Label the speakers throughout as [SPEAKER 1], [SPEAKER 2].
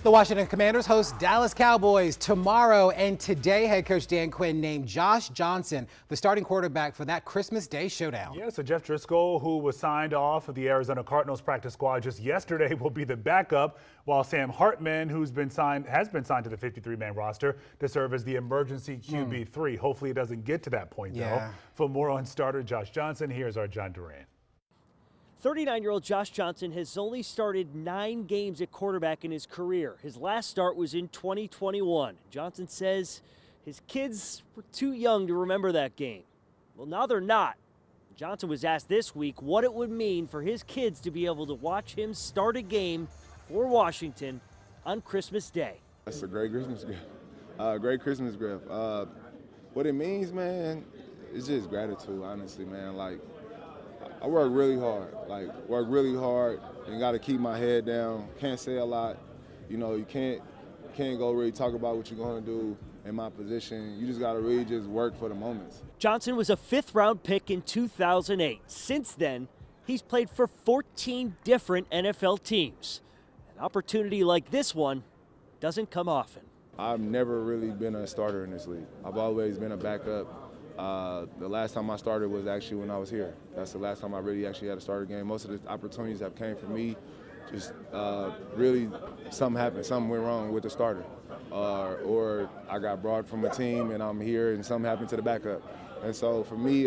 [SPEAKER 1] The Washington Commanders host Dallas Cowboys tomorrow, and today head coach Dan Quinn named Josh Johnson the starting quarterback for that Christmas Day showdown.
[SPEAKER 2] Yeah, so Jeff Driscoll, who was signed off of the Arizona Cardinals practice squad just yesterday, will be the backup, while Sam Hartman, has been signed to the 53-man roster to serve as the emergency QB3. Hopefully it doesn't get to that point, though. For more on starter Josh Johnson, here's our John Duran.
[SPEAKER 3] 39-year-old Josh Johnson has only started 9 games at quarterback in his career. His last start was in 2021. Johnson says his kids were too young to remember that game. Well, now they're not. Johnson was asked this week what it would mean for his kids to be able to watch him start a game for Washington on Christmas Day.
[SPEAKER 4] That's a great Christmas gift. Great Christmas gift. What it means, man, it's just gratitude, honestly, man. Like, I work really hard, and got to keep my head down. Can't say a lot. You know, you can't go really talk about what you're going to do in my position. You just got to really just work for the moments.
[SPEAKER 3] Johnson was a 5th-round pick in 2008. Since then, he's played for 14 different NFL teams. An opportunity like this one doesn't come often.
[SPEAKER 4] I've never really been a starter in this league. I've always been a backup. The last time I started was actually when I was here. That's the last time I really actually had a starter game. Most of the opportunities have came for me. Just really something happened, something went wrong with the starter. Or I got brought from a team and I'm here and something happened to the backup. And so for me,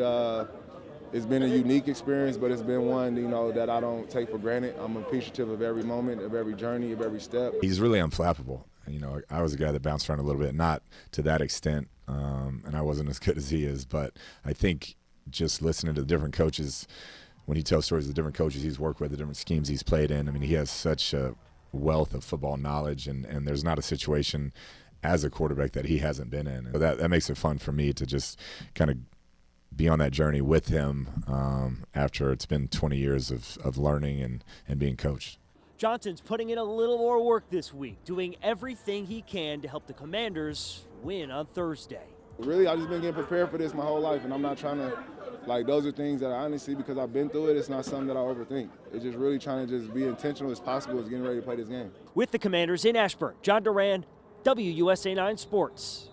[SPEAKER 4] it's been a unique experience, but it's been one, you know, that I don't take for granted. I'm appreciative of every moment, of every journey, of every step.
[SPEAKER 5] He's really unflappable. You know, I was a guy that bounced around a little bit, not to that extent, and I wasn't as good as he is. But I think just listening to the different coaches, when he tells stories of the different coaches he's worked with, the different schemes he's played in, I mean, he has such a wealth of football knowledge, and there's not a situation as a quarterback that he hasn't been in. So that makes it fun for me to just kind of be on that journey with him after it's been 20 years of learning and being coached.
[SPEAKER 3] Johnson's putting in a little more work this week, doing everything he can to help the Commanders win on Thursday.
[SPEAKER 4] Really, I've just been getting prepared for this my whole life, and I'm not trying to, like, those are things that I honestly, because I've been through it, it's not something that I overthink. It's just really trying to just be intentional as possible as getting ready to play this game.
[SPEAKER 3] With the Commanders in Ashburn, John Duran, WUSA 9 Sports.